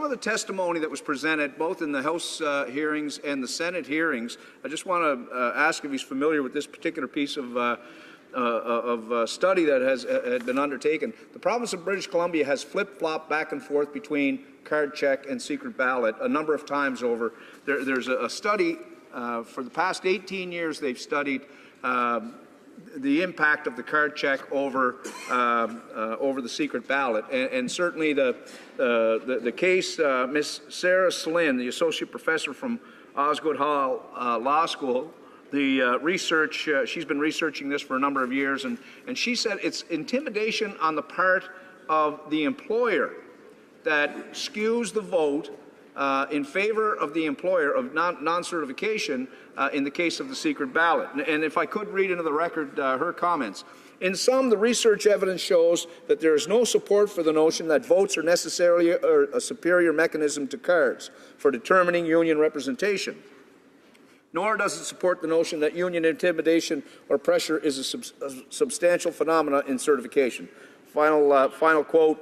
some of the testimony that was presented both in the House hearings and the Senate hearings, I just want to ask if he's familiar with this particular piece of study that has been undertaken. The province of British Columbia has flip-flopped back and forth between card check and secret ballot a number of times over. There's a study for the past 18 years. They've studied the impact of the card check over the secret ballot, and certainly the case, Ms. Sarah Slynn, the associate professor from Osgoode Hall Law School, the research, she's been researching this for a number of years, and she said it's intimidation on the part of the employer that skews the vote in favor of the employer of non-certification in the case of the secret ballot. And if I could read into the record her comments. In sum, the research evidence shows that there is no support for the notion that votes are necessarily a superior mechanism to cards for determining union representation. Nor does it support the notion that union intimidation or pressure is a substantial phenomena in certification. Final quote.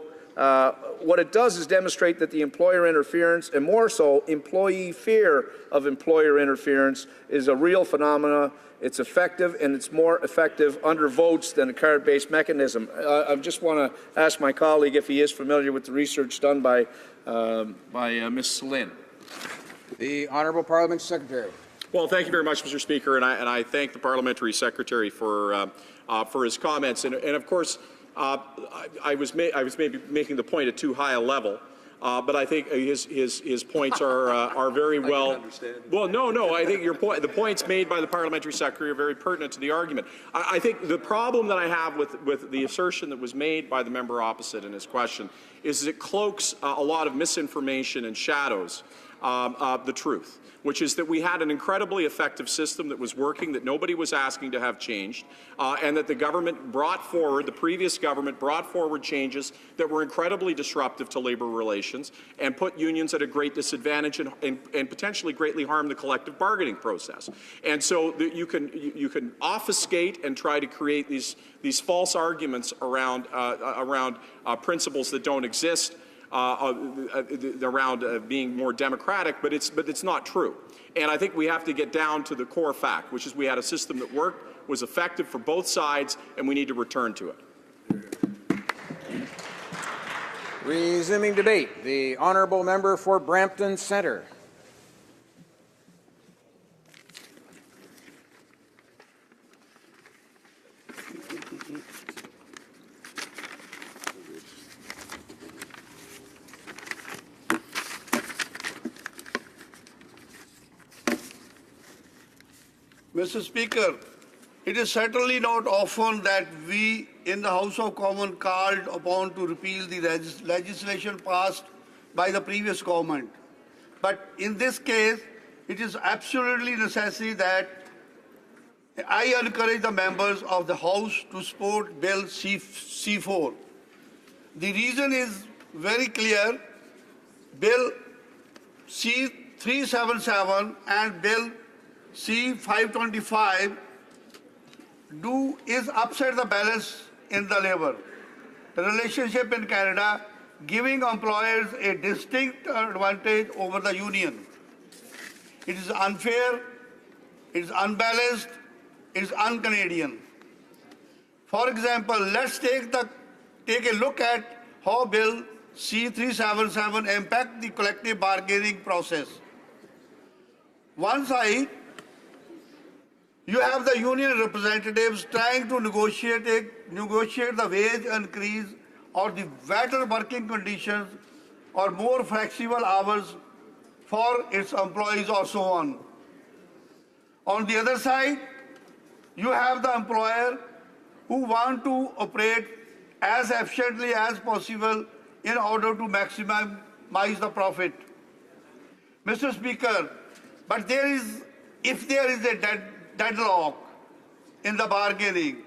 What it does is demonstrate that the employer interference, and more so, employee fear of employer interference, is a real phenomena. It's effective, and it's more effective under votes than a card-based mechanism. I just want to ask my colleague if he is familiar with the research done by Ms. Slynn. The Honourable Parliamentary Secretary. Well, thank you very much, Mr. Speaker, and I thank the Parliamentary Secretary for his comments. And of course, I was maybe making the point at too high a level, but I think his points are very well. Well, no. I think the points made by the Parliamentary Secretary are very pertinent to the argument. I think the problem that I have with the assertion that was made by the member opposite in his question is it cloaks a lot of misinformation and shadows the truth, which is that we had an incredibly effective system that was working, that nobody was asking to have changed, and that the previous government brought forward changes that were incredibly disruptive to labour relations and put unions at a great disadvantage and potentially greatly harm the collective bargaining process. And so you can obfuscate and try to create these false arguments around principles that don't exist, around being more democratic, but it's not true. And I think we have to get down to the core fact, which is we had a system that worked, was effective for both sides, and we need to return to it. Resuming debate, the honourable member for Brampton Centre. Mr. Speaker, it is certainly not often that we in the House of Commons called upon to repeal the legislation passed by the previous government. But in this case, it is absolutely necessary that I encourage the members of the House to support Bill C4. The reason is very clear. Bill C377 and Bill C525 is upset the balance in the labour relationship in Canada, giving employers a distinct advantage over the union. It is unfair, it is unbalanced, it is un-Canadian. For example, let's take a look at how Bill C377 impacts the collective bargaining process. One side, you have the union representatives trying to negotiate the wage increase or the better working conditions or more flexible hours for its employees or so on. On the other side, you have the employer who want to operate as efficiently as possible in order to maximize the profit. Mr. Speaker, but if there is a deadlock in the bargaining,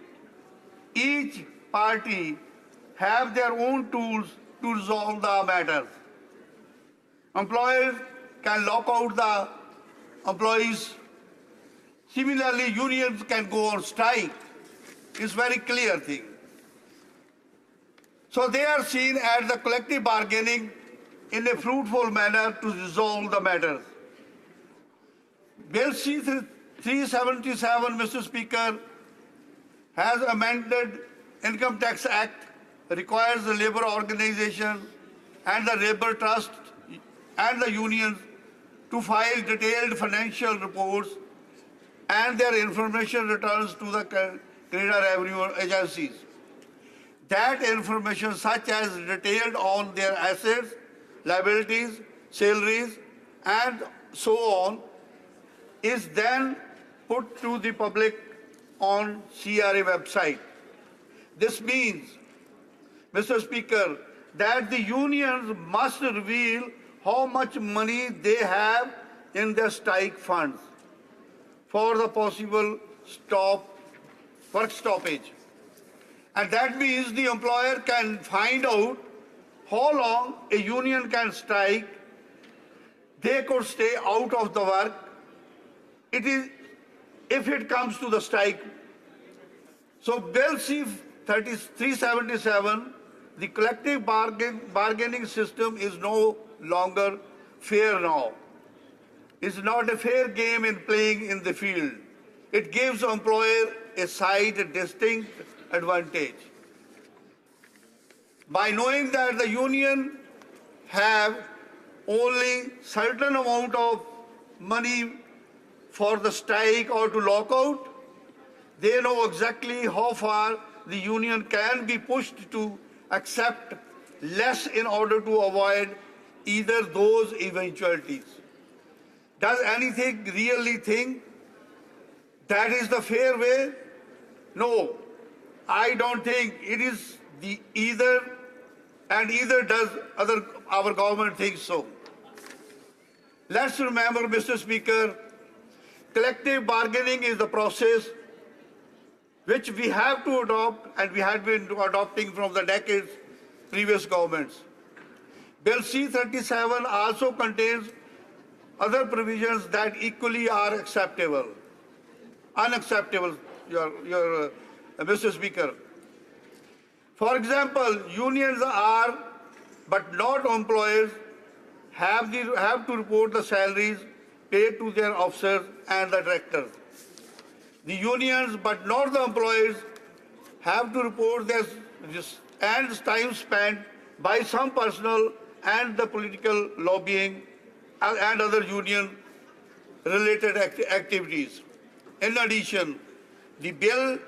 each party have their own tools to resolve the matter. Employers can lock out the employees. Similarly, unions can go on strike. It's a very clear thing. So they are seen as the collective bargaining in a fruitful manner to resolve the matter. Bill C-377, Mr. Speaker, has amended Income Tax Act, requires the labor organization and the labor trust and the unions to file detailed financial reports and their information returns to the Canada Revenue agencies. That information, such as detailed on their assets, liabilities, salaries, and so on, is then put to the public on CRA website. This means, Mr. Speaker, that the unions must reveal how much money they have in their strike funds for the possible work stoppage. And that means the employer can find out how long a union can strike. They could stay out of the work. It is if it comes to the strike. So Bill C-377, the collective bargaining system is no longer fair now. It's not a fair game in playing in the field. It gives the employer a side distinct advantage. By knowing that the union have only certain amount of money for the strike or to lockout, they know exactly how far the union can be pushed to accept less in order to avoid either those eventualities. Does anything really think that is the fair way? No, I don't think it is the either, and either does our government think so. Let's remember, Mr. Speaker, collective bargaining is the process which we have to adopt and we had been adopting from the decades previous governments. Bill C-37 also contains other provisions that equally are unacceptable, Mr. Speaker. For example, unions are, but not employers, have to report the salaries paid to their officers and the directors. The unions, but not the employees, have to report their and time spent by some personnel and the political lobbying and other union-related activities. In addition, the bill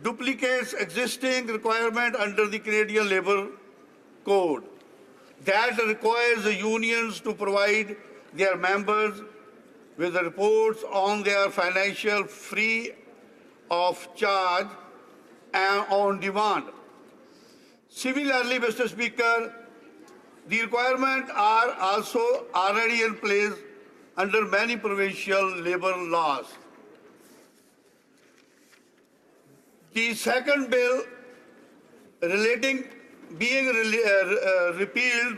duplicates existing requirement under the Canadian Labour Code that requires the unions to provide their members with the reports on their financial free of charge and on demand. Similarly, Mr. Speaker, the requirements are also already in place under many provincial labour laws. The second bill repealed,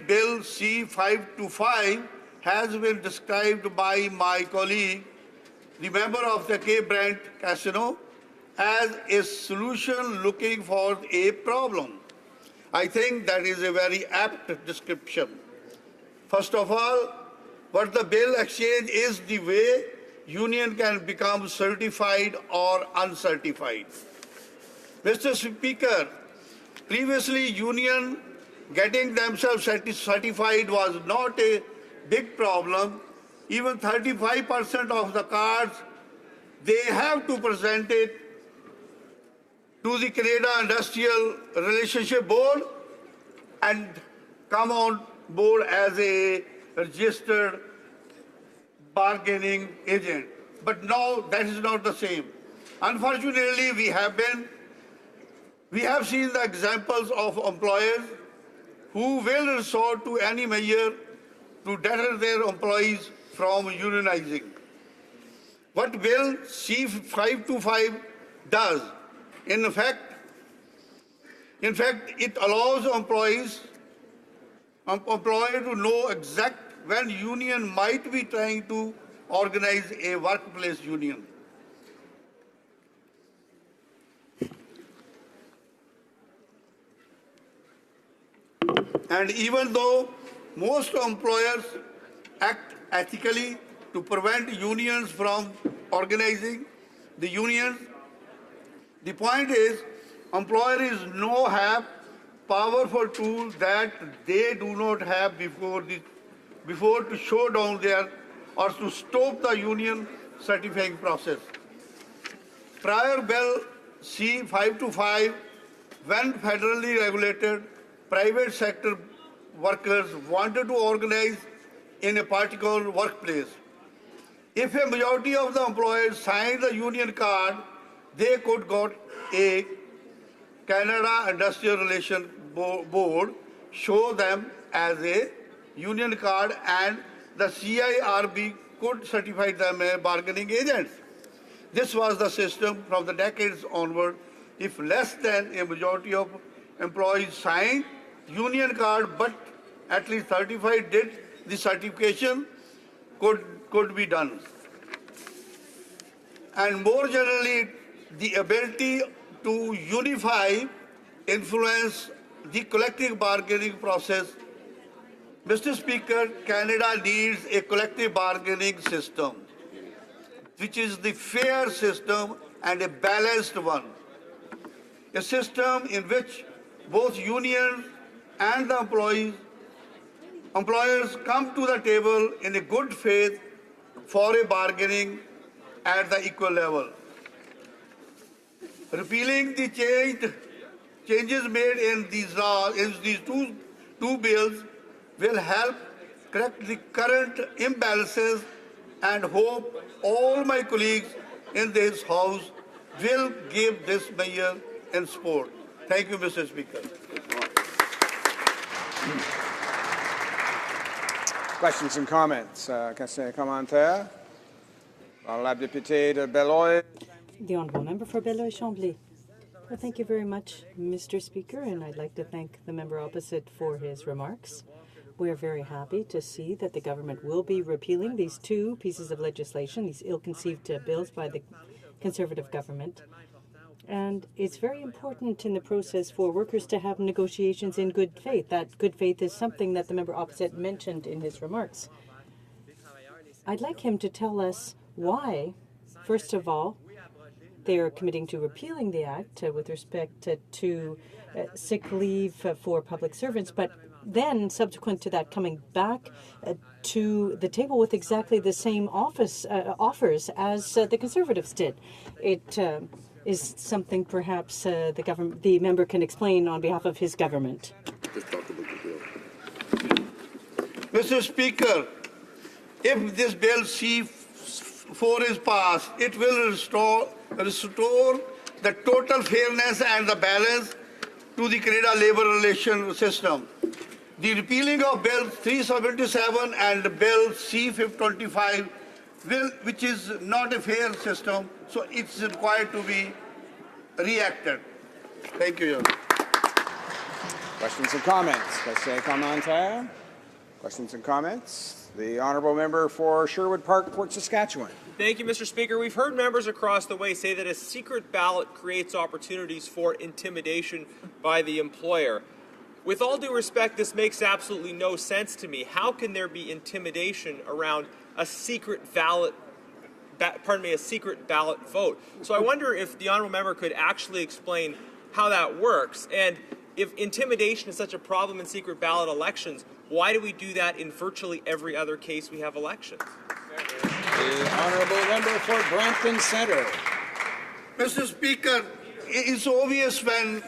Bill C-525, has been described by my colleague, the member of the Cape Brent Casino, as a solution looking for a problem. I think that is a very apt description. First of all, what the bill exchange is the way union can become certified or uncertified. Mr. Speaker, previously union getting themselves certified was not a big problem. Even 35% of the cards, they have to present it to the Canada Industrial Relationship Board and come on board as a registered bargaining agent. But now that is not the same. Unfortunately, we have seen the examples of employers who will resort to any measure to deter their employees from unionizing. What Bill C-525 does, in fact, it allows employer to know exact when union might be trying to organize a workplace union. And even though Most employers act ethically to prevent unions from organizing the unions. The point is, employers now have powerful tools that they do not have before to show down their or to stop the union certifying process. Prior Bill C-525, when federally regulated private sector workers wanted to organize in a particular workplace, if a majority of the employers signed the union card, they could got a Canada Industrial Relations Board show them as a union card, and the CIRB could certify them as bargaining agents. This was the system from the decades onward. If less than a majority of employees signed union card, but at least 35 did the certification, could be done. And more generally, the ability to unify, influence the collective bargaining process. Mr. Speaker, Canada needs a collective bargaining system, which is the fair system and a balanced one. A system in which both unions and the employers come to the table in a good faith for a bargaining at the equal level. Repealing the changes made in these laws, in these two bills, will help correct the current imbalances, and hope all my colleagues in this House will give this measure in support. Thank you, Mr. Speaker. Questions and comments? Questions et commentaires? Par la députée de Beloy. The Honourable Member for Beloy-Chambly. Well, thank you very much, Mr. Speaker, and I'd like to thank the member opposite for his remarks. We're very happy to see that the government will be repealing these two pieces of legislation, these ill-conceived bills by the Conservative government. And it's very important in the process for workers to have negotiations in good faith. That good faith is something that the member opposite mentioned in his remarks. I'd like him to tell us why, first of all, they are committing to repealing the Act with respect to sick leave for public servants, but then, subsequent to that, coming back to the table with exactly the same offers as the Conservatives did. It is something perhaps the member can explain on behalf of his government. Mr. Speaker, if this bill C4 is passed, it will restore the total fairness and the balance to the Canada labour relation system. The repealing of Bill 377 and Bill C-525, which is not a fair system, so it's required to be reacted. Thank you, Your Honor. Questions and comments? Questions et commentaires? Questions and comments? The Honourable Member for Sherwood Park, Port Saskatchewan. Thank you, Mr. Speaker. We've heard members across the way say that a secret ballot creates opportunities for intimidation by the employer. With all due respect, this makes absolutely no sense to me. How can there be intimidation around a secret ballot vote? So I wonder if the honourable member could actually explain how that works. And if intimidation is such a problem in secret ballot elections, why do we do that in virtually every other case we have elections? The Honourable Member for Brampton Centre. Mr. Speaker, it's obvious when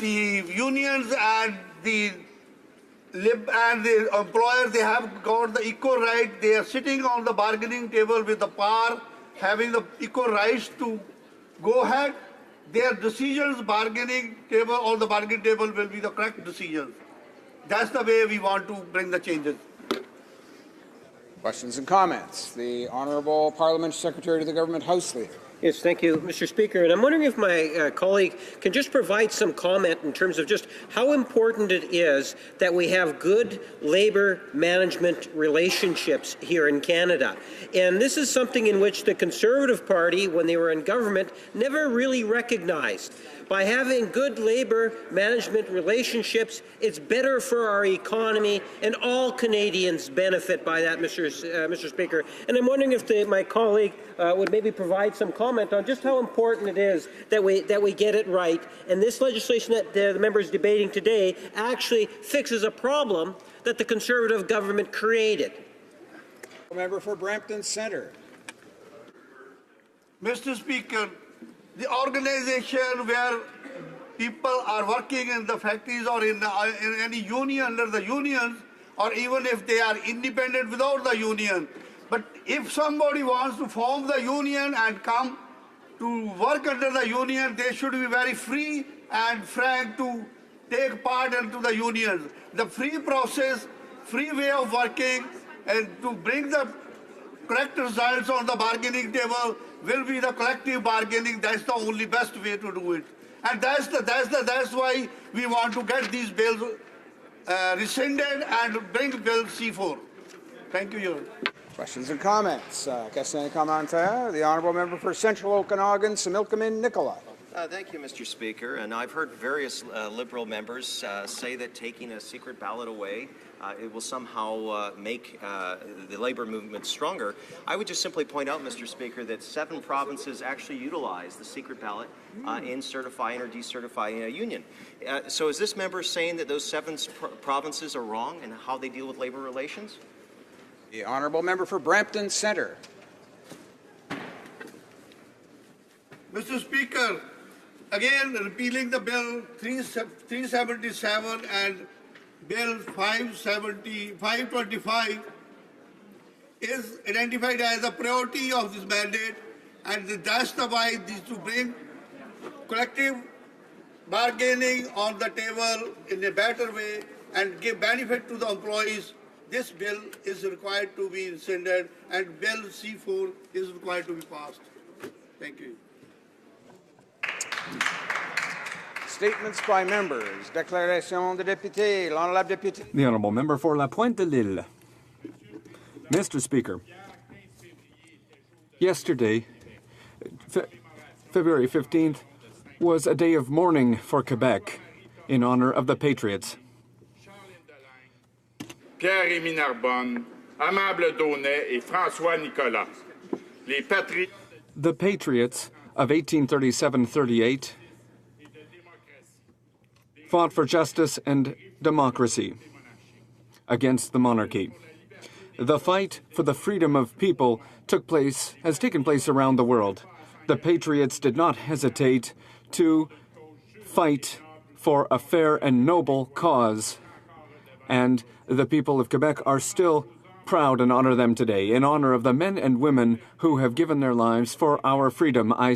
the unions and the employers, they have got the equal right. They are sitting on the bargaining table with the power, having the equal rights to go ahead. Their decisions, bargaining table or the bargaining table will be the correct decisions. That's the way we want to bring the changes. Questions and comments? The Honourable Parliament Secretary to the Government House Leader. Yes, thank you, Mr. Speaker. And I'm wondering if my colleague can just provide some comment in terms of just how important it is that we have good labor management relationships here in Canada. And this is something in which the Conservative Party, when they were in government, never really recognized. By having good labor management relationships, it's better for our economy, and all Canadians benefit by that, Mr. Speaker. And I'm wondering if my colleague would maybe provide some comment on just how important it is that we get it right. And this legislation that the member is debating today actually fixes a problem that the Conservative government created. Member for Brampton Centre. Mr. Speaker, the organization where people are working in the factories or in any union under the unions, or even if they are independent without the union. But if somebody wants to form the union and come to work under the union, they should be very free and frank to take part into the unions. The free process, free way of working, and to bring the correct results on the bargaining table will be the collective bargaining. That's the only best way to do it. And that's why we want to get these bills rescinded and bring Bill C4. Thank you, Your Honor. Questions and comments? Question and commentaire. The Honourable Member for Central Okanagan, Similkameen Nicola. Thank you, Mr. Speaker. And I've heard various Liberal members say that taking a secret ballot away, it will somehow make the labour movement stronger. I would just simply point out, Mr. Speaker, that 7 provinces actually utilize the secret ballot in certifying or decertifying a union. So is this member saying that those 7 provinces are wrong in how they deal with labour relations? The Honourable Member for Brampton Centre. Mr. Speaker, again, repealing the Bill 377 and Bill 525 is identified as a priority of this mandate, and that's the why this to bring collective bargaining on the table in a better way and give benefit to the employees. This bill is required to be rescinded, and Bill C4 is required to be passed. Thank you. Statements by members. Déclaration de député. L'honorable député. The Honourable Member for La Pointe-de-Lille. Mr. Speaker, yesterday, February 15th, was a day of mourning for Quebec in honour of the Patriots. Pierre-Rémy Narbonne, Amable Daunet et François Nicolas. The Patriots of 1837-38 fought for justice and democracy against the monarchy. The fight for the freedom of people has taken place around the world. The Patriots did not hesitate to fight for a fair and noble cause, and the people of Quebec are still proud and honor them today. In honor of the men and women who have given their lives for our freedom, I